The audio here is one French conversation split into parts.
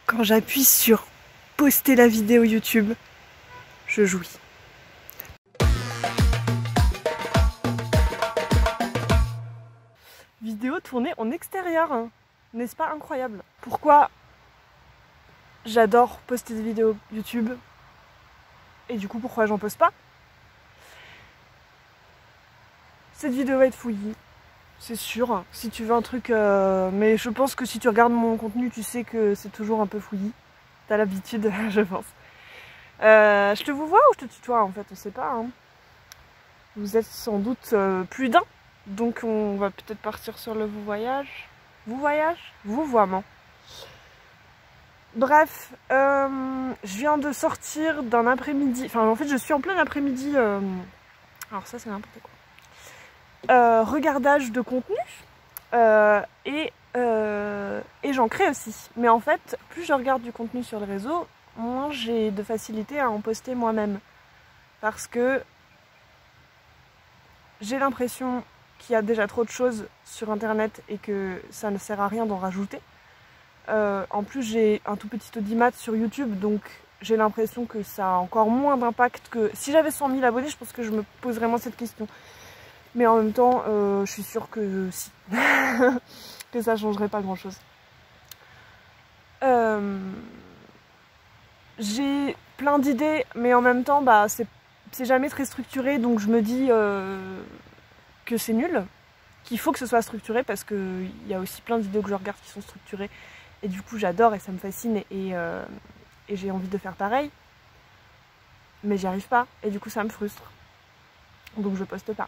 Quand j'appuie sur poster la vidéo YouTube, je jouis. Vidéo tournée en extérieur, hein. N'est-ce pas incroyable? Pourquoi j'adore poster des vidéos YouTube et du coup pourquoi j'en poste pas? Cette vidéo va être fouillie, c'est sûr. Si tu veux un truc, mais je pense que si tu regardes mon contenu, tu sais que c'est toujours un peu fouillis. T'as l'habitude, je pense. Je te vous vois ou je te tutoie en fait, on sait pas. Hein. Vous êtes sans doute plus d'un, donc on va peut-être partir sur le vous voyage. Vous voyage? Vouvoiement. Bref, je viens de sortir d'un après-midi. Enfin, en fait, je suis en plein après-midi. Alors ça, c'est n'importe quoi. Regardage de contenu et j'en crée aussi. Mais en fait, plus je regarde du contenu sur le réseau, moins j'ai de facilité à en poster moi-même. Parce que j'ai l'impression qu'il y a déjà trop de choses sur internet et que ça ne sert à rien d'en rajouter. En plus, j'ai un tout petit audimat sur YouTube, donc j'ai l'impression que ça a encore moins d'impact que... Si j'avais 100 000 abonnés, je pense que je me pose vraiment cette question. Mais en même temps, je suis sûre que si. Que ça changerait pas grand-chose. J'ai plein d'idées, mais en même temps, bah, c'est jamais très structuré, donc je me dis que c'est nul, qu'il faut que ce soit structuré, parce qu'il y a aussi plein de vidéos que je regarde qui sont structurées, et du coup j'adore et ça me fascine, et j'ai envie de faire pareil, mais j'y arrive pas, et du coup ça me frustre. Donc je poste pas.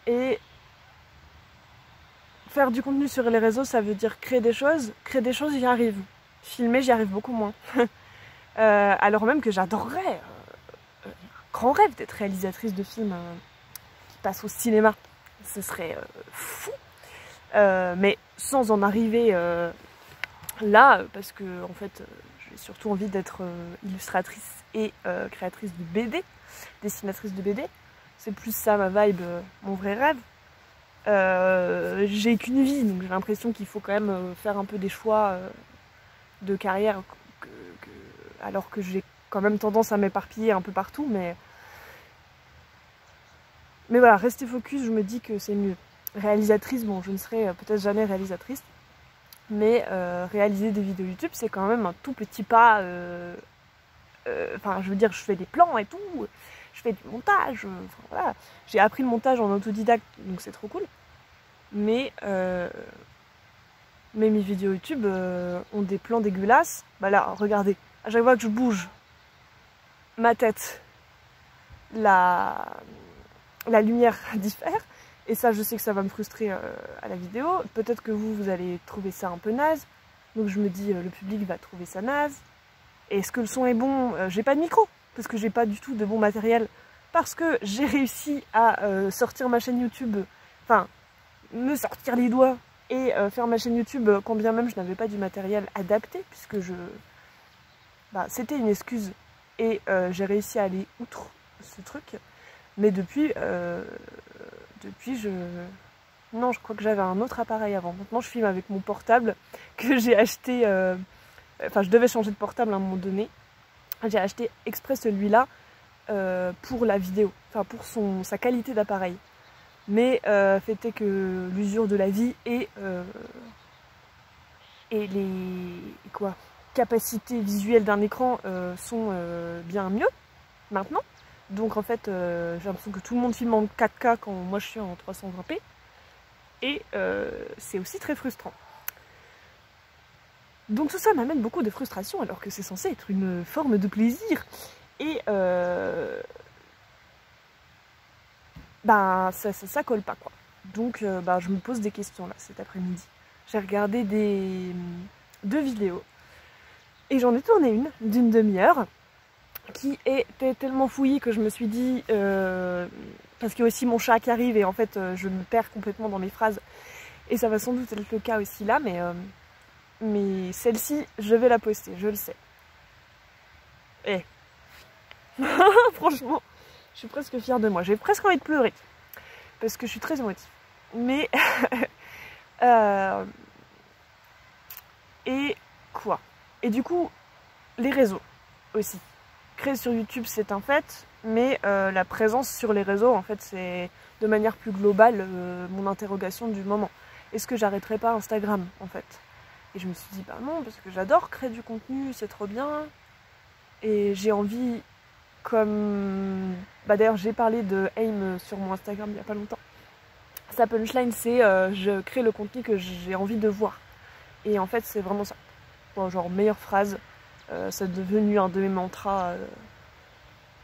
Et faire du contenu sur les réseaux, ça veut dire créer des choses. Créer des choses, j'y arrive. Filmer, j'y arrive beaucoup moins. Alors même que j'adorerais, un grand rêve d'être réalisatrice de films qui passent au cinéma. Ce serait fou. Mais sans en arriver là, parce que en fait, j'ai surtout envie d'être illustratrice et créatrice de BD, dessinatrice de BD. C'est plus ça ma vibe, mon vrai rêve. J'ai qu'une vie, donc j'ai l'impression qu'il faut quand même faire un peu des choix de carrière, alors que j'ai quand même tendance à m'éparpiller un peu partout, mais voilà, rester focus, je me dis que c'est mieux. Réalisatrice, bon, je ne serai peut-être jamais réalisatrice, mais réaliser des vidéos YouTube, c'est quand même un tout petit pas. Enfin, je veux dire, je fais des plans et tout, je fais du montage, enfin, voilà. J'ai appris le montage en autodidacte, donc c'est trop cool. Mais mes vidéos YouTube ont des plans dégueulasses. Bah là, regardez, à chaque fois que je bouge ma tête, la lumière diffère. Et ça, je sais que ça va me frustrer à la vidéo. Peut-être que vous allez trouver ça un peu naze. Donc je me dis, le public va trouver ça naze. Est-ce que le son est bon? J'ai pas de micro, parce que j'ai pas du tout de bon matériel. Parce que j'ai réussi à sortir ma chaîne YouTube, enfin, me sortir les doigts et faire ma chaîne YouTube quand bien même je n'avais pas du matériel adapté, puisque c'était une excuse et j'ai réussi à aller outre ce truc. Mais depuis non, je crois que j'avais un autre appareil avant. Maintenant je filme avec mon portable que j'ai acheté, enfin je devais changer de portable à un moment donné. J'ai acheté exprès celui-là pour la vidéo, enfin pour sa qualité d'appareil. Mais fait est que l'usure de la vie et les capacités visuelles d'un écran sont bien mieux maintenant. Donc en fait, j'ai l'impression que tout le monde filme en 4K quand moi je suis en 320p. Et c'est aussi très frustrant. Donc tout ça m'amène beaucoup de frustration alors que c'est censé être une forme de plaisir. Et ça colle pas quoi. Donc je me pose des questions là cet après-midi. J'ai regardé 2 vidéos et j'en ai tourné une d'une demi-heure qui était tellement fouillie que je me suis dit parce qu'il y a aussi mon chat qui arrive et en fait je me perds complètement dans mes phrases et ça va sans doute être le cas aussi là, mais celle-ci je vais la poster, je le sais. Et franchement je suis presque fière de moi. J'ai presque envie de pleurer. Parce que je suis très émotive. Mais... et quoi? Et du coup, les réseaux aussi. Créer sur YouTube, c'est un fait, mais la présence sur les réseaux, en fait, c'est de manière plus globale mon interrogation du moment. Est-ce que j'arrêterai pas Instagram, en fait? Et je me suis dit, bah non, parce que j'adore créer du contenu, c'est trop bien. Et j'ai envie, comme... Bah d'ailleurs, j'ai parlé de AIM sur mon Instagram il y a pas longtemps. Sa punchline, c'est je crée le contenu que j'ai envie de voir. Et en fait, c'est vraiment ça. Bon, genre, meilleure phrase. C'est devenu un de mes mantras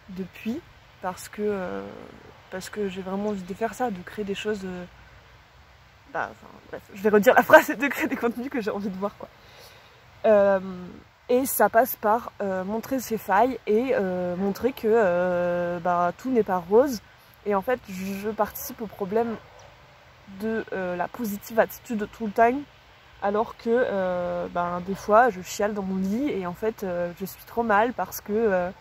depuis. Parce que j'ai vraiment envie de faire ça, de créer des choses... Bah, enfin, bref, je vais redire la phrase, de créer des contenus que j'ai envie de voir, quoi. Et ça passe par montrer ses failles et montrer que bah, tout n'est pas rose. Et en fait, je participe au problème de la positive attitude tout le time, alors que ben, des fois je chiale dans mon lit et en fait je suis trop mal parce que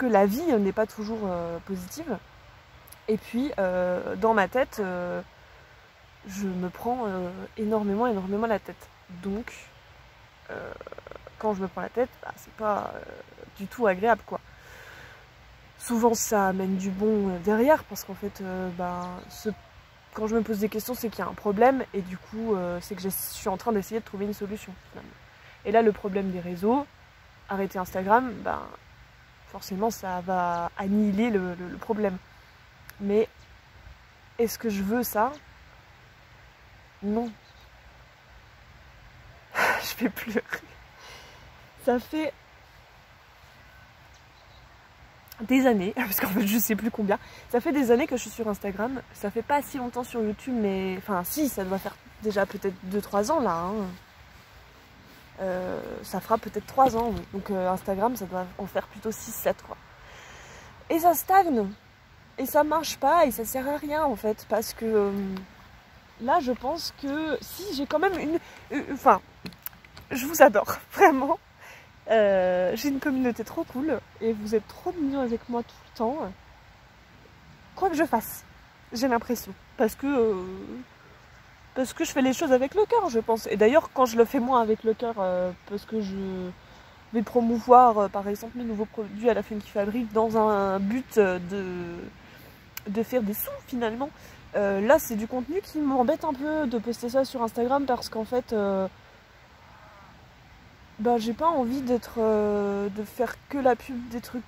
la vie n'est pas toujours positive. Et puis dans ma tête je me prends énormément la tête. Donc quand je me prends la tête, bah, c'est pas du tout agréable, quoi. Souvent ça amène du bon derrière parce qu'en fait bah, quand je me pose des questions, c'est qu'il y a un problème et du coup, c'est que je suis en train d'essayer de trouver une solution, finalement. Et là, le problème des réseaux, arrêter Instagram, ben, forcément, ça va annihiler le problème. Mais est-ce que je veux ça? Non. Je vais pleurer. Ça fait des années, parce qu'en fait je sais plus combien, ça fait des années que je suis sur Instagram, ça fait pas si longtemps sur YouTube, mais enfin si, ça doit faire déjà peut-être 2-3 ans là, hein. Ça fera peut-être 3 ans, oui. Donc Instagram ça doit en faire plutôt 6-7 quoi. Et ça stagne, et ça marche pas, et ça sert à rien en fait, parce que là je pense que si j'ai quand même enfin, je vous adore, vraiment. J'ai une communauté trop cool et vous êtes trop mignons avec moi tout le temps. Quoi que je fasse, j'ai l'impression. Parce que je fais les choses avec le cœur, je pense. Et d'ailleurs, quand je le fais moins avec le cœur, parce que je vais promouvoir, par exemple, mes nouveaux produits à la Funky Fabrique dans un but de faire des sous finalement. Là, c'est du contenu qui m'embête un peu de poster ça sur Instagram parce qu'en fait... bah, j'ai pas envie de faire que la pub des trucs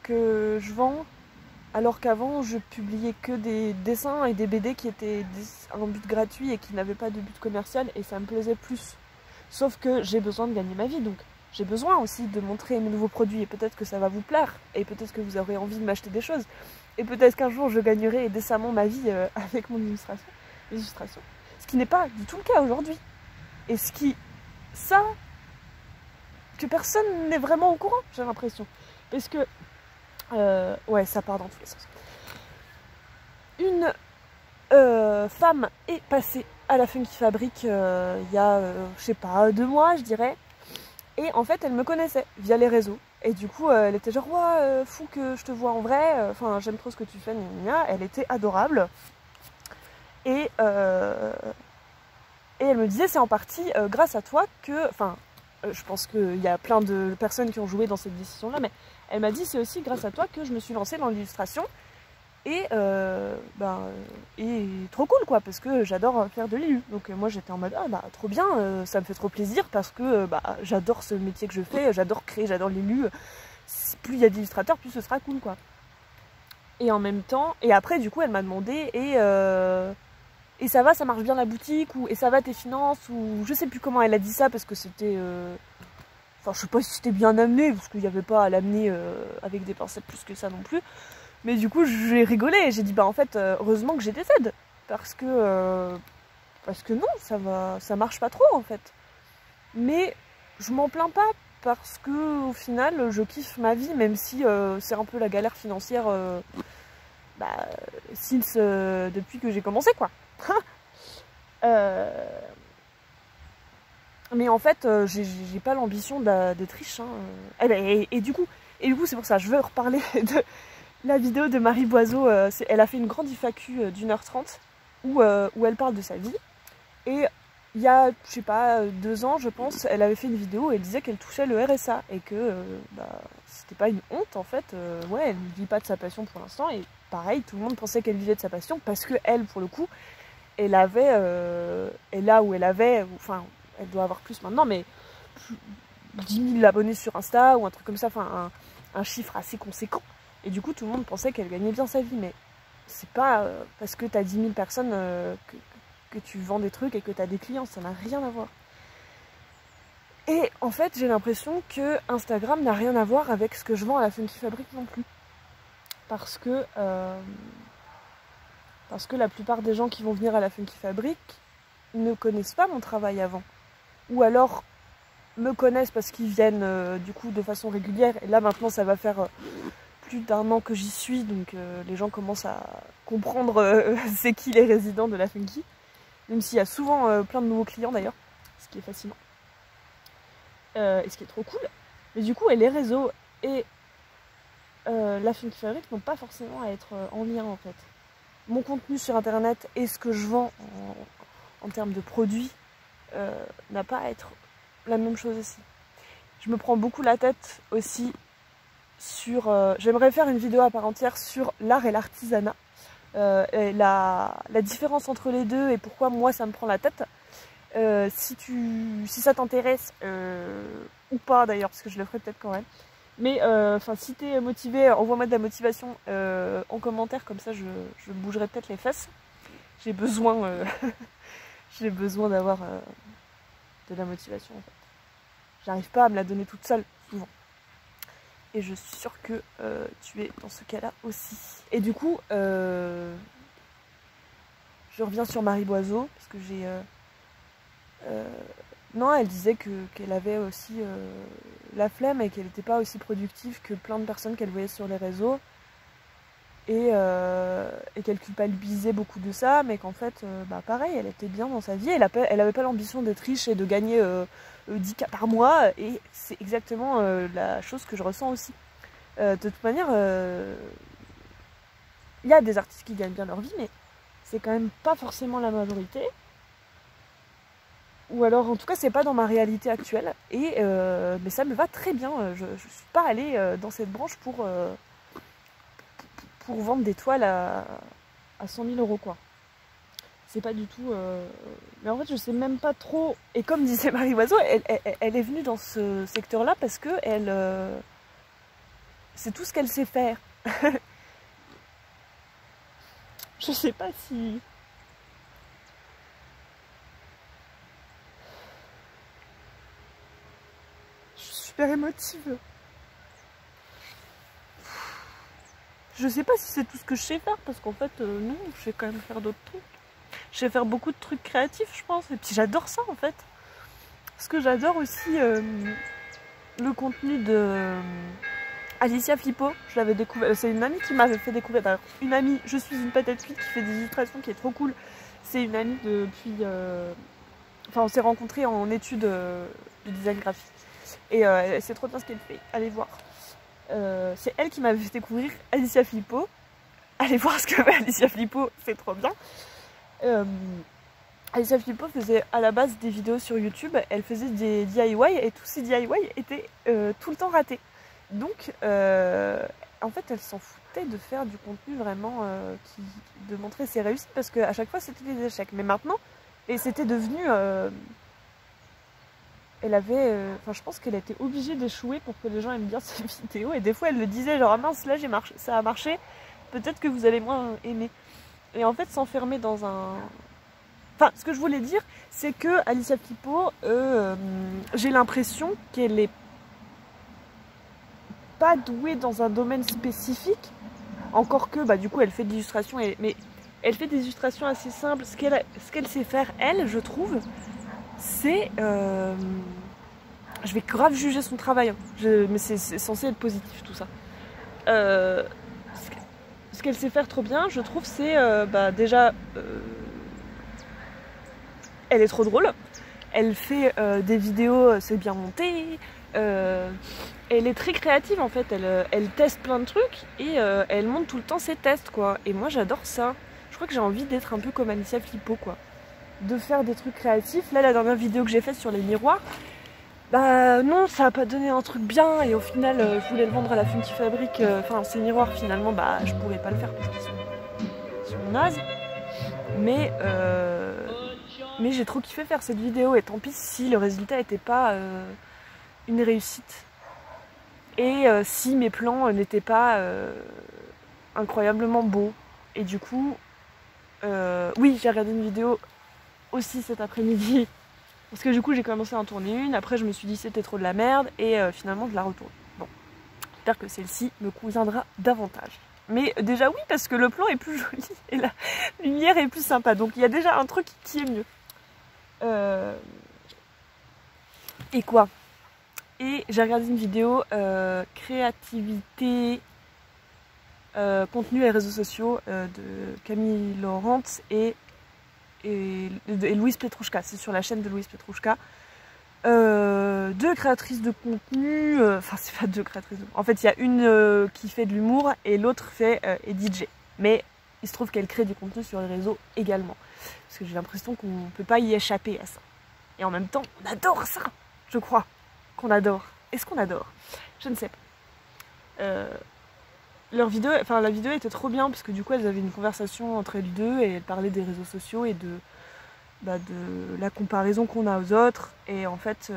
que je vends, alors qu'avant je publiais que des dessins et des BD qui étaient un but gratuit et qui n'avaient pas de but commercial et ça me plaisait plus. Sauf que j'ai besoin de gagner ma vie, donc j'ai besoin aussi de montrer mes nouveaux produits et peut-être que ça va vous plaire et peut-être que vous aurez envie de m'acheter des choses et peut-être qu'un jour je gagnerai décemment ma vie avec mon illustration. Ce qui n'est pas du tout le cas aujourd'hui. Et ça, que personne n'est vraiment au courant, j'ai l'impression. Parce que, ouais, ça part dans tous les sens. Une femme est passée à la Funky Fabrique il y a, je sais pas, 2 mois, je dirais. Et en fait, elle me connaissait via les réseaux. Et du coup, elle était genre, ouais, fou que je te vois en vrai. Enfin, j'aime trop ce que tu fais, gna, gna. Elle était adorable. Et elle me disait, c'est en partie grâce à toi que... Enfin, je pense qu'il y a plein de personnes qui ont joué dans cette décision-là, mais elle m'a dit c'est aussi grâce à toi que je me suis lancée dans l'illustration et trop cool quoi, parce que j'adore faire de l'illu. Donc moi j'étais en mode ah bah trop bien, ça me fait trop plaisir parce que bah j'adore ce métier que je fais, j'adore créer, j'adore l'illu. Plus il y a d'illustrateurs, plus ce sera cool quoi. Et en même temps, et après du coup elle m'a demandé et ça va, ça marche bien la boutique, et ça va tes finances, ou je sais plus comment elle a dit ça parce que c'était. Enfin, je sais pas si c'était bien amené, parce qu'il n'y avait pas à l'amener avec des pincettes plus que ça non plus. Mais du coup, j'ai rigolé et j'ai dit, bah en fait, heureusement que j'ai des aides. Parce que non, ça marche pas trop en fait. Mais je m'en plains pas parce que au final, je kiffe ma vie, même si c'est un peu la galère financière depuis que j'ai commencé quoi. Mais en fait j'ai pas l'ambition d'être riche hein. Et du coup c'est pour ça je veux reparler de la vidéo de Marie Boiseau. Elle a fait une grande FAQ d'1h30 où elle parle de sa vie et il y a, je sais pas, 2 ans, je pense, elle avait fait une vidéo et elle disait qu'elle touchait le RSA et que c'était pas une honte en fait. Ouais, elle ne vit pas de sa passion pour l'instant et pareil, tout le monde pensait qu'elle vivait de sa passion parce que elle, pour le coup, elle avait, et là où elle avait, enfin, elle doit avoir plus maintenant, mais 10 000 abonnés sur Insta ou un truc comme ça, enfin, un chiffre assez conséquent. Et du coup, tout le monde pensait qu'elle gagnait bien sa vie, mais c'est pas parce que t'as 10 000 personnes que tu vends des trucs et que tu as des clients, ça n'a rien à voir. Et en fait, j'ai l'impression que Instagram n'a rien à voir avec ce que je vends à la Funky Fabric non plus. Parce que la plupart des gens qui vont venir à la Funky Fabric ne connaissent pas mon travail avant. Ou alors me connaissent parce qu'ils viennent du coup de façon régulière. Et là maintenant ça va faire plus d'1 an que j'y suis, donc les gens commencent à comprendre c'est qui les résidents de la Funky. Même s'il y a souvent plein de nouveaux clients d'ailleurs, ce qui est fascinant. Et ce qui est trop cool. Mais du coup, et les réseaux et la Funky Fabric n'ont pas forcément à être en lien en fait. Mon contenu sur internet et ce que je vends en termes de produits n'a pas à être la même chose aussi. Je me prends beaucoup la tête aussi sur... j'aimerais faire une vidéo à part entière sur l'art et l'artisanat. Et la différence entre les deux et pourquoi moi ça me prend la tête. Si ça t'intéresse ou pas d'ailleurs, parce que je le ferai peut-être quand même, mais si t'es motivé, envoie-moi de la motivation en commentaire, comme ça je bougerai peut-être les fesses. J'ai besoin j'ai besoin d'avoir de la motivation en fait. J'arrive pas à me la donner toute seule souvent. Et je suis sûre que tu es dans ce cas-là aussi. Et du coup, je reviens sur Marie Boiseau, parce que j'ai... non, elle disait qu'elle avait aussi la flemme et qu'elle n'était pas aussi productive que plein de personnes qu'elle voyait sur les réseaux. Et qu'elle culpabilisait beaucoup de ça, mais qu'en fait, pareil, elle était bien dans sa vie. Elle avait pas l'ambition d'être riche et de gagner 10K par mois, et c'est exactement la chose que je ressens aussi. De toute manière, il y a des artistes qui gagnent bien leur vie, mais c'est quand même pas forcément la majorité. Ou alors, en tout cas, c'est pas dans ma réalité actuelle. Et mais ça me va très bien. Je suis pas allée dans cette branche pour vendre des toiles à 100 000 euros, quoi. C'est pas du tout... Mais en fait, je sais même pas trop... Et comme disait Marie Oiseau, elle est venue dans ce secteur-là parce que c'est tout ce qu'elle sait faire. Je sais pas si... Je suis super émotive. Je sais pas si c'est tout ce que je sais faire, parce qu'en fait, non, je sais quand même faire d'autres trucs. Je sais faire beaucoup de trucs créatifs, je pense. Et puis j'adore ça, en fait. Parce que j'adore aussi le contenu de Alicia Flippo. Je l'avais découvert. C'est une amie qui m'avait fait découvrir. Alors, une amie, je suis une patate cuite qui fait des illustrations, qui est trop cool. C'est une amie depuis... Enfin, on s'est rencontrés en études de design graphique. Et c'est trop bien ce qu'elle fait. Allez voir. C'est elle qui m'avait fait découvrir Alicia Flippo. Allez voir ce que fait Alicia Flippo, c'est trop bien. Alicia Flippo faisait à la base des vidéos sur YouTube, elle faisait des DIY et tous ces DIY étaient tout le temps ratés. Donc en fait elle s'en foutait de faire du contenu vraiment de montrer ses réussites, parce qu'à chaque fois c'était des échecs. Mais maintenant, et c'était devenu... elle avait... Enfin je pense qu'elle était obligée d'échouer pour que les gens aiment bien ses vidéos. Et des fois elle le disait genre ah mince là ça a marché, peut-être que vous allez moins aimer. Et en fait s'enfermer dans un... Enfin, ce que je voulais dire, c'est que Alicia Flippo, j'ai l'impression qu'elle est pas douée dans un domaine spécifique. Encore que, du coup, elle fait de l'illustration, mais elle fait des illustrations assez simples. Ce qu'elle sait faire, elle, je trouve, c'est... je vais grave juger son travail, hein. Mais c'est censé être positif, tout ça. Ce qu'elle sait faire trop bien, je trouve, c'est déjà... elle est trop drôle, elle fait des vidéos, c'est bien monté, elle est très créative en fait, elle teste plein de trucs et elle monte tout le temps ses tests, quoi. Et moi j'adore ça, je crois que j'ai envie d'être un peu comme Alicia Flippo, quoi. de faire des trucs créatifs. Là, la dernière vidéo que j'ai faite sur les miroirs, bah non, ça a pas donné un truc bien et au final, je voulais le vendre à la Funky Fabric. Enfin, ces miroirs, finalement, bah je pourrais pas le faire parce qu'ils sont nazes. Mais j'ai trop kiffé faire cette vidéo et tant pis si le résultat n'était pas une réussite. Et si mes plans n'étaient pas incroyablement beaux. Et du coup, oui, j'ai regardé une vidéo aussi cet après-midi. Parce que du coup, j'ai commencé à en tourner une. Après, je me suis dit c'était trop de la merde. Et finalement, je la retourne. Bon, j'espère que celle-ci me conviendra davantage. Mais déjà oui, parce que le plan est plus joli et la lumière est plus sympa. Donc il y a déjà un truc qui est mieux. Et quoi? Et j'ai regardé une vidéo créativité, contenu et réseaux sociaux de Camille Laurent et Louise Petrouchka. C'est sur la chaîne de Louise Petrouchka. Deux créatrices de contenu, enfin c'est pas deux créatrices de... En fait il y a une qui fait de l'humour et l'autre est DJ. Mais il se trouve qu'elle crée du contenu sur les réseaux également. Parce que j'ai l'impression qu'on ne peut pas y échapper à ça. Et en même temps, on adore ça, je crois qu'on adore. Est-ce qu'on adore? Je ne sais pas. Leur vidéo, enfin la vidéo était trop bien parce que du coup elles avaient une conversation entre elles deux et elles parlaient des réseaux sociaux et de la comparaison qu'on a aux autres et en fait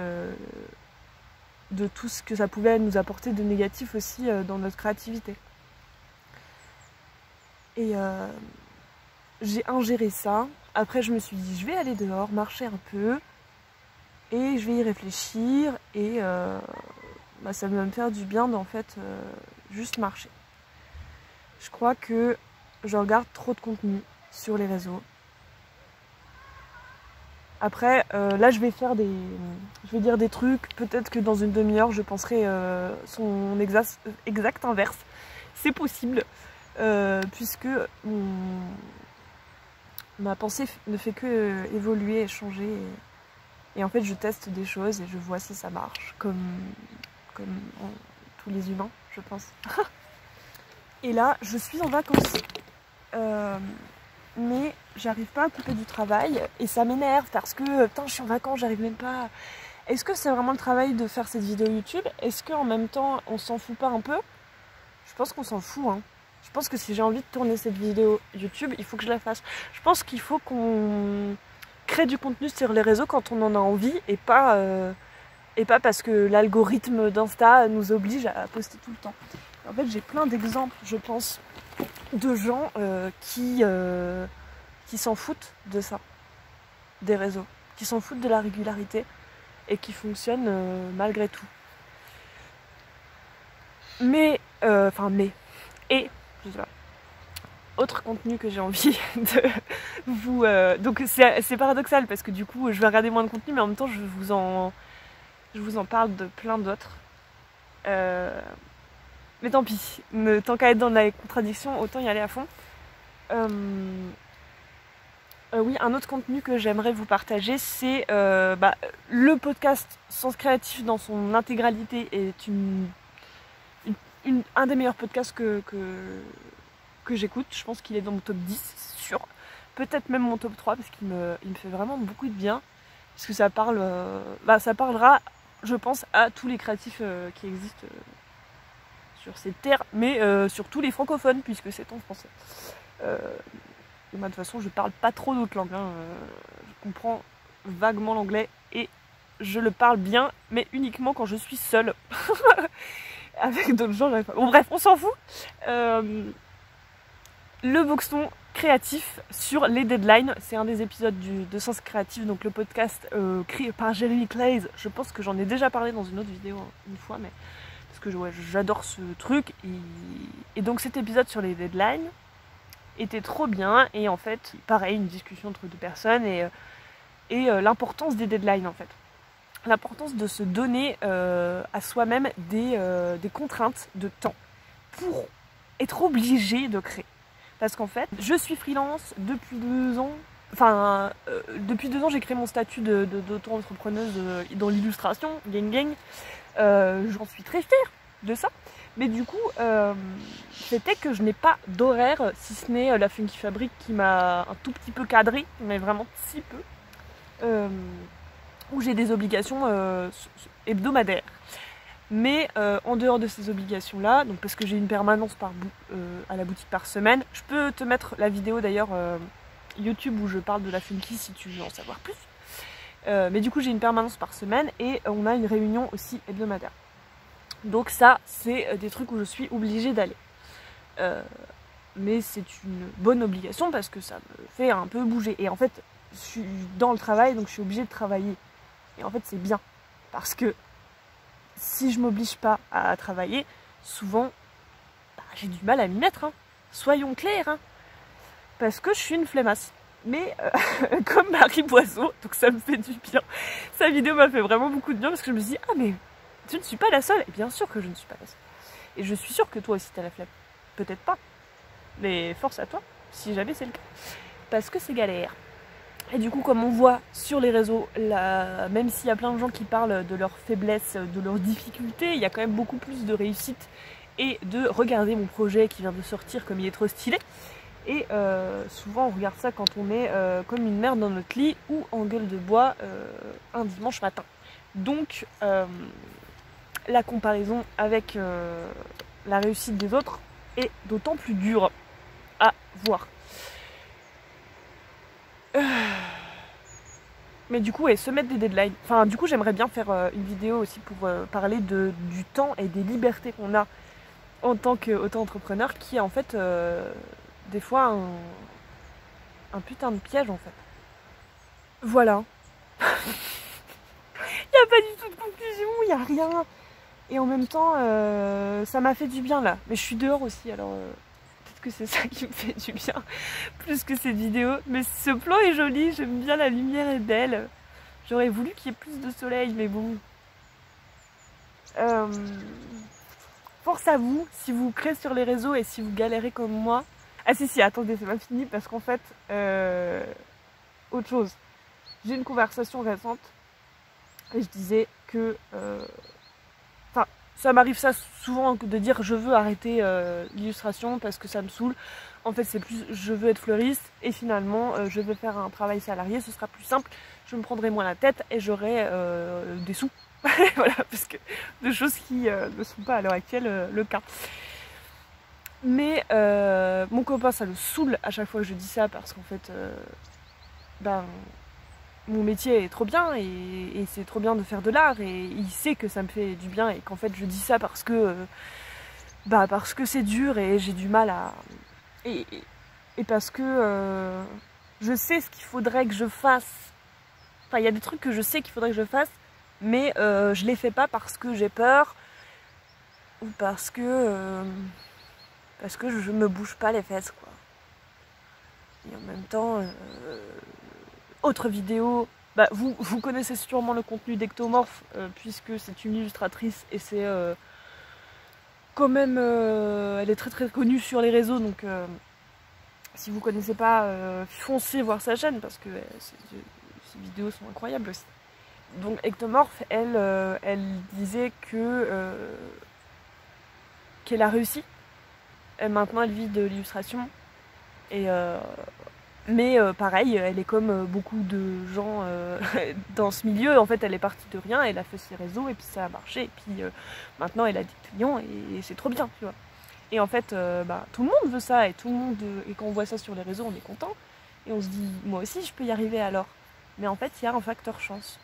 de tout ce que ça pouvait nous apporter de négatif aussi dans notre créativité. Et j'ai ingéré ça. Après je me suis dit je vais aller dehors, marcher un peu et je vais y réfléchir et ça va me faire du bien d'en fait juste marcher. Je crois que je regarde trop de contenu sur les réseaux. Après, là, je vais dire des trucs. Peut-être que dans une demi-heure, je penserai son exact inverse. C'est possible, puisque ma pensée ne fait que évoluer et changer. Et en fait, je teste des choses et je vois si ça marche, comme tous les humains, je pense. Et là, je suis en vacances. Mais j'arrive pas à couper du travail et ça m'énerve parce que putain je suis en vacances, j'arrive même pas. Est-ce que c'est vraiment le travail de faire cette vidéo YouTube? Est-ce qu'en même temps on s'en fout pas un peu? Je pense qu'on s'en fout hein. Je pense que si j'ai envie de tourner cette vidéo YouTube, il faut que je la fasse. Je pense qu'il faut qu'on crée du contenu sur les réseaux quand on en a envie et pas parce que l'algorithme d'Insta nous oblige à poster tout le temps. En fait j'ai plein d'exemples je pense de gens qui s'en foutent de ça, des réseaux, qui s'en foutent de la régularité et qui fonctionnent malgré tout. Mais, et, je sais pas, autre contenu que j'ai envie de vous... donc c'est paradoxal parce que du coup je vais regarder moins de contenu mais en même temps je vous en parle de plein d'autres. Mais tant pis, tant qu'à être dans la contradiction, autant y aller à fond. Oui, un autre contenu que j'aimerais vous partager, c'est le podcast Sens Créatif dans son intégralité est un des meilleurs podcasts que j'écoute. Je pense qu'il est dans mon top 10, c'est sûr. Peut-être même mon top 3 parce qu'il me fait vraiment beaucoup de bien. Parce que ça parlera, je pense, à tous les créatifs qui existent sur cette terre, mais surtout les francophones, puisque c'est en français. Et moi, de toute façon, je parle pas trop d'autres langues. Hein. Je comprends vaguement l'anglais et je le parle bien, mais uniquement quand je suis seule. Avec d'autres gens, j'arrive pas. Bon, bref, on s'en fout. Le boxon créatif sur les deadlines, c'est un des épisodes de Sens Créatif, donc le podcast créé par Jérémy Claes. Je pense que j'en ai déjà parlé dans une autre vidéo une fois, mais parce que j'adore ce truc. Et donc cet épisode sur les deadlines était trop bien et en fait, pareil, une discussion entre deux personnes et l'importance des deadlines en fait. L'importance de se donner à soi-même des contraintes de temps pour être obligé de créer. Parce qu'en fait, je suis freelance depuis 2 ans. Enfin, depuis 2 ans, j'ai créé mon statut d'auto-entrepreneuse dans l'illustration, gang gang. J'en suis très fière. de ça. Mais du coup, c'était que je n'ai pas d'horaire, si ce n'est la Funky Fabric qui m'a un tout petit peu cadré, mais vraiment si peu, où j'ai des obligations hebdomadaires. Mais en dehors de ces obligations-là, donc parce que j'ai une permanence à la boutique par semaine, je peux te mettre la vidéo d'ailleurs YouTube où je parle de la Funky si tu veux en savoir plus. Mais du coup j'ai une permanence par semaine et on a une réunion aussi hebdomadaire. Donc ça c'est des trucs où je suis obligée d'aller. Mais c'est une bonne obligation parce que ça me fait un peu bouger. Et en fait je suis dans le travail donc je suis obligée de travailler. Et en fait c'est bien parce que si je m'oblige pas à travailler, souvent bah, j'ai du mal à m'y mettre. Hein. Soyons clairs. Hein. Parce que je suis une flemmasse. Mais comme Marie Boiseau, donc ça me fait du bien. Sa vidéo m'a fait vraiment beaucoup de bien parce que je me suis dit, ah mais je ne suis pas la seule. Et bien sûr que je ne suis pas la seule. Et je suis sûre que toi aussi t'as la flemme. Peut-être pas. Mais force à toi, si jamais c'est le cas. Parce que c'est galère. Et du coup, comme on voit sur les réseaux, même s'il y a plein de gens qui parlent de leurs faiblesses, de leurs difficultés, il y a quand même beaucoup plus de réussite et de regarder mon projet qui vient de sortir comme il est trop stylé. Et souvent on regarde ça quand on est comme une merde dans notre lit ou en gueule de bois un dimanche matin. Donc la comparaison avec la réussite des autres est d'autant plus dure à voir. Mais du coup, se mettre des deadlines. Enfin, du coup, j'aimerais bien faire une vidéo aussi pour parler du temps et des libertés qu'on a en tant qu'auto-entrepreneur qui est en fait des fois un putain de piège en fait. Voilà. Il n'y a pas du tout de conclusion, il n'y a rien. Et en même temps, ça m'a fait du bien là. Mais je suis dehors aussi, alors peut-être que c'est ça qui me fait du bien, plus que cette vidéo. Mais ce plan est joli, j'aime bien, la lumière est belle. J'aurais voulu qu'il y ait plus de soleil, mais bon. Force à vous, si vous créez sur les réseaux et si vous galérez comme moi. Ah si, attendez, c'est pas fini parce qu'en fait, autre chose. J'ai une conversation récente et je disais que... Enfin, ça m'arrive ça souvent de dire je veux arrêter l'illustration parce que ça me saoule. En fait, c'est plus je veux être fleuriste et finalement, je veux faire un travail salarié, ce sera plus simple. Je me prendrai moins la tête et j'aurai des sous. Voilà, parce que de choses qui ne sont pas à l'heure actuelle le cas. Mais mon copain, ça le saoule à chaque fois que je dis ça parce qu'en fait, mon métier est trop bien et c'est trop bien de faire de l'art et il sait que ça me fait du bien et qu'en fait je dis ça parce que c'est dur et j'ai du mal à... Et parce que je sais ce qu'il faudrait que je fasse. Enfin, il y a des trucs que je sais qu'il faudrait que je fasse, mais je les fais pas parce que j'ai peur ou parce que je me bouge pas les fesses quoi. Et en même temps, autre vidéo, vous connaissez sûrement le contenu d'Ectomorph puisque c'est une illustratrice et c'est quand même, elle est très très connue sur les réseaux donc si vous connaissez pas, foncez voir sa chaîne parce que ses vidéos sont incroyables aussi. Donc Ectomorph, elle disait que qu'elle a réussi. Maintenant elle vit de l'illustration. Mais pareil, elle est comme beaucoup de gens dans ce milieu. En fait, elle est partie de rien, elle a fait ses réseaux et puis ça a marché. Et puis maintenant, elle a des clients et c'est trop bien, tu vois. Et en fait, tout le monde veut ça et et quand on voit ça sur les réseaux, on est content. Et on se dit, moi aussi, je peux y arriver alors. Mais en fait, il y a un facteur chance.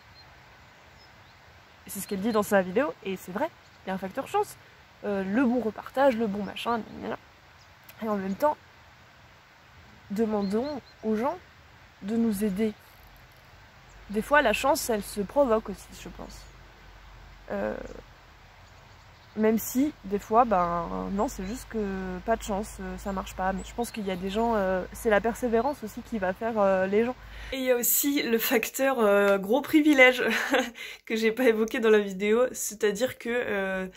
Et c'est ce qu'elle dit dans sa vidéo, et c'est vrai, il y a un facteur chance. Le bon repartage, le bon machin, et en même temps, demandons aux gens de nous aider. Des fois, la chance, elle se provoque aussi, je pense. Même si, des fois, non, c'est juste que pas de chance, ça marche pas. Mais je pense qu'il y a des gens, c'est la persévérance aussi qui va faire les gens. Et il y a aussi le facteur gros privilège que j'ai pas évoqué dans la vidéo, c'est-à-dire que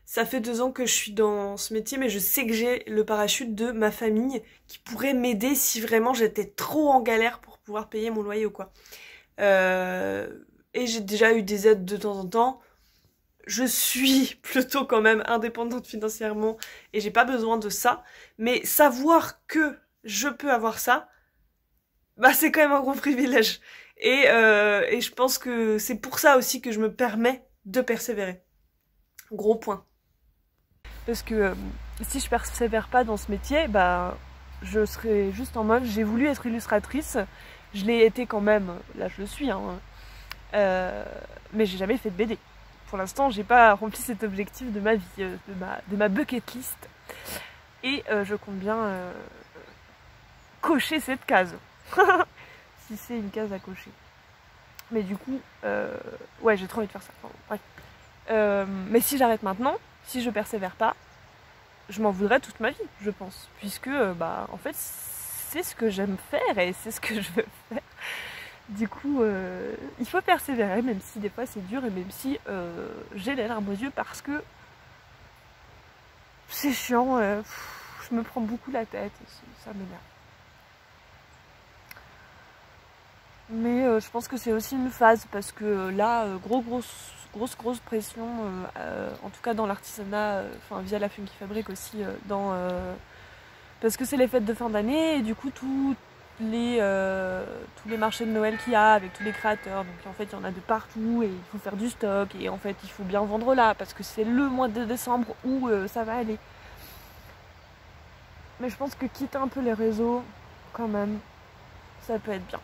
ça fait 2 ans que je suis dans ce métier, mais je sais que j'ai le parachute de ma famille qui pourrait m'aider si vraiment j'étais trop en galère pour pouvoir payer mon loyer ou quoi. Et j'ai déjà eu des aides de temps en temps. je suis plutôt quand même indépendante financièrement et j'ai pas besoin de ça, mais savoir que je peux avoir ça, bah c'est quand même un gros privilège. Et je pense que c'est pour ça aussi que je me permets de persévérer. Gros point. Parce que si je persévère pas dans ce métier, bah je serais juste en mode j'ai voulu être illustratrice, je l'ai été quand même, là je le suis, hein, mais j'ai jamais fait de BD. Pour l'instant, j'ai pas rempli cet objectif de ma vie, de ma bucket list. Et je compte bien cocher cette case. Si c'est une case à cocher. Mais du coup, ouais, j'ai trop envie de faire ça. Enfin, bref. Mais si j'arrête maintenant, si je persévère pas, je m'en voudrais toute ma vie, je pense. Puisque, bah, en fait, c'est ce que j'aime faire et c'est ce que je veux faire. Du coup, il faut persévérer, même si des fois c'est dur et même si j'ai les larmes aux yeux parce que c'est chiant, je me prends beaucoup la tête, ça m'énerve. Mais je pense que c'est aussi une phase parce que là, grosse pression, en tout cas dans l'artisanat, enfin via la Funky Fabric aussi, parce que c'est les fêtes de fin d'année et du coup tous les marchés de Noël qu'il y a avec tous les créateurs, donc en fait il y en a de partout et il faut faire du stock et en fait il faut bien vendre là parce que c'est le mois de décembre où ça va aller. Mais je pense que quitter un peu les réseaux, quand même, ça peut être bien.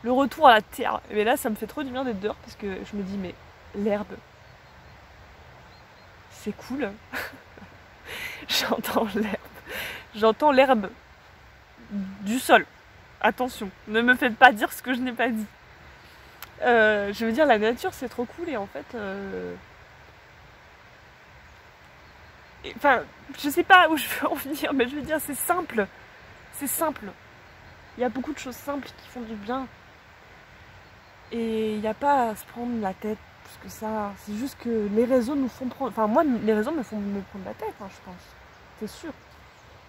Le retour à la terre, mais là ça me fait trop du bien d'être dehors parce que je me dis mais l'herbe, c'est cool. J'entends l'herbe du sol. Attention, ne me faites pas dire ce que je n'ai pas dit. Je veux dire, la nature c'est trop cool et en fait... Enfin, je sais pas où je veux en venir, mais je veux dire, c'est simple. C'est simple. Il y a beaucoup de choses simples qui font du bien. Et il n'y a pas à se prendre la tête plus que ça. C'est juste que les réseaux nous font prendre... Enfin, moi, les réseaux me font me prendre la tête, hein, je pense. C'est sûr.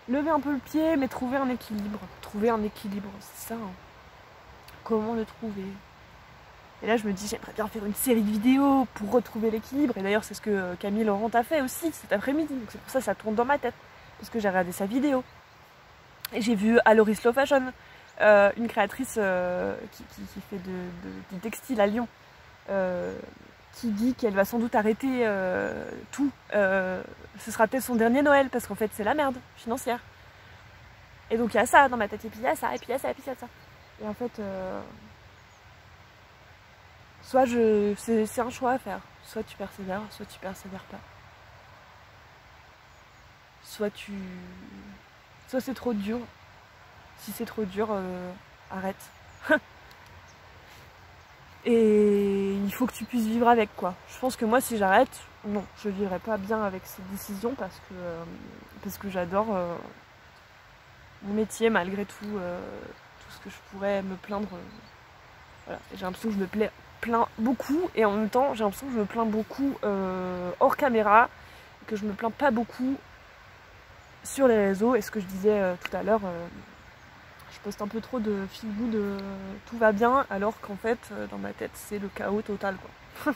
Lever un peu le pied, mais trouver un équilibre. Trouver un équilibre, c'est ça. Hein. Comment le trouver? Et là, je me dis, j'aimerais bien faire une série de vidéos pour retrouver l'équilibre. Et d'ailleurs, c'est ce que Camille Laurent a fait aussi cet après-midi. Donc c'est pour ça que ça tourne dans ma tête. Parce que j'ai regardé sa vidéo. Et j'ai vu Aloris Slow Fashion, une créatrice qui fait du textile à Lyon, qui dit qu'elle va sans doute arrêter tout. Ce sera peut-être son dernier Noël, parce qu'en fait, c'est la merde financière. Et donc, il y a ça dans ma tête, et puis il y a ça, et puis il y a ça, et puis il y a ça. Et en fait... soit c'est un choix à faire, soit tu persévères pas. Soit c'est trop dur. Si c'est trop dur, arrête. Et il faut que tu puisses vivre avec quoi. Je pense que moi si j'arrête, non, je vivrai pas bien avec cette décision parce que j'adore mon métier malgré tout, tout ce que je pourrais me plaindre. Voilà. J'ai l'impression que je me plains beaucoup et en même temps j'ai l'impression que je me plains beaucoup hors caméra, que je me plains pas beaucoup sur les réseaux. Et ce que je disais tout à l'heure, je poste un peu trop de feel good, tout va bien, alors qu'en fait dans ma tête c'est le chaos total quoi.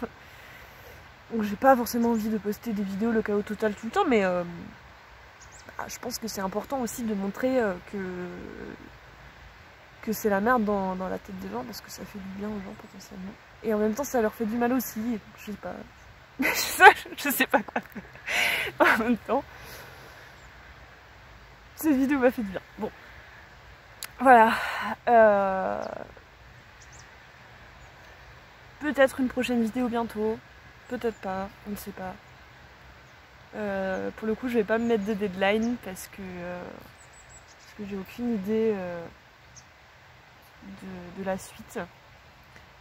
Donc j'ai pas forcément envie de poster des vidéos le chaos total tout le temps, mais je pense que c'est important aussi de montrer que c'est la merde dans la tête des gens, parce que ça fait du bien aux gens potentiellement. Et en même temps ça leur fait du mal aussi, donc je sais pas. je sais pas quoi faire. En même temps, cette vidéo m'a fait du bien. Bon. Voilà. Peut-être une prochaine vidéo bientôt. Peut-être pas, on ne sait pas. Pour le coup, je vais pas me mettre de deadline parce que j'ai aucune idée de la suite.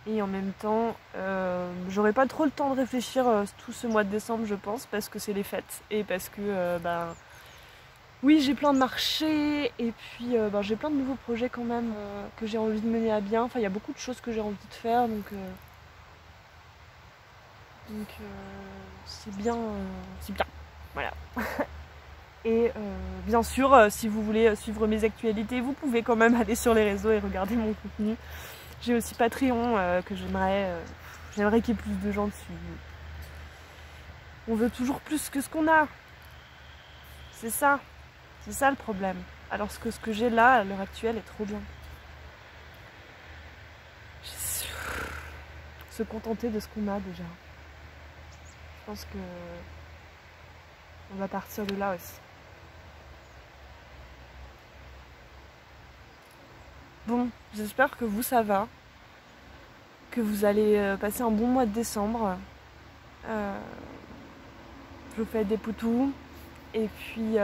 Et en même temps, j'aurai pas trop le temps de réfléchir tout ce mois de décembre, je pense, parce que c'est les fêtes. Et parce que, oui, j'ai plein de marchés, et puis j'ai plein de nouveaux projets quand même que j'ai envie de mener à bien. Enfin, il y a beaucoup de choses que j'ai envie de faire, donc c'est bien, voilà. Et bien sûr, si vous voulez suivre mes actualités, vous pouvez quand même aller sur les réseaux et regarder mon contenu. J'ai aussi Patreon que j'aimerais qu'il y ait plus de gens dessus. On veut toujours plus que ce qu'on a. C'est ça le problème. Alors que ce que j'ai là, à l'heure actuelle, est trop bien. Se contenter de ce qu'on a déjà. Je pense que on va partir de là aussi. Bon, j'espère que vous ça va, que vous allez passer un bon mois de décembre. Je vous fais des poutous et puis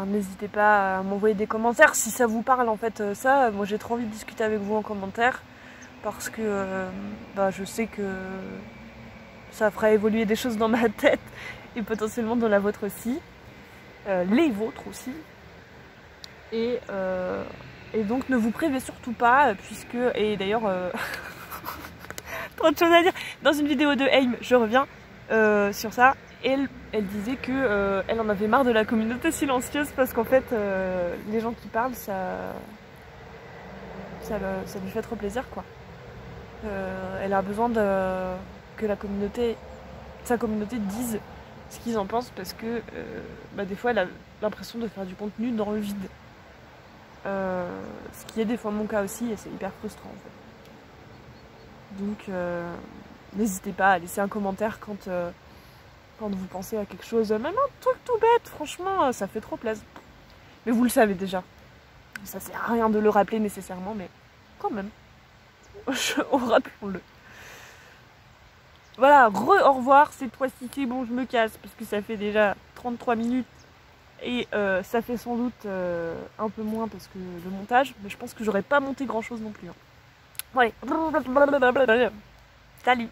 n'hésitez pas à m'envoyer des commentaires si ça vous parle en fait ça. Moi j'ai trop envie de discuter avec vous en commentaire parce que je sais que ça fera évoluer des choses dans ma tête et potentiellement dans la vôtre aussi. Les vôtres aussi. Et donc ne vous privez surtout pas, puisque... Et d'ailleurs, trop de choses à dire. Dans une vidéo de Aim, je reviens sur ça, elle disait que elle en avait marre de la communauté silencieuse, parce qu'en fait, les gens qui parlent, ça lui fait trop plaisir, quoi. Elle a besoin que sa communauté dise ce qu'ils en pensent, parce que des fois elle a l'impression de faire du contenu dans le vide, ce qui est des fois mon cas aussi et c'est hyper frustrant en fait. Donc n'hésitez pas à laisser un commentaire quand vous pensez à quelque chose, même un truc tout bête, franchement ça fait trop plaisir. Mais vous le savez déjà, ça sert à rien de le rappeler nécessairement, mais quand même rappelons-le. Voilà, au revoir, cette fois-ci c'est bon, je me casse parce que ça fait déjà 33 minutes et ça fait sans doute un peu moins parce que le montage, mais je pense que j'aurais pas monté grand chose non plus. Hein. Bon, allez, salut.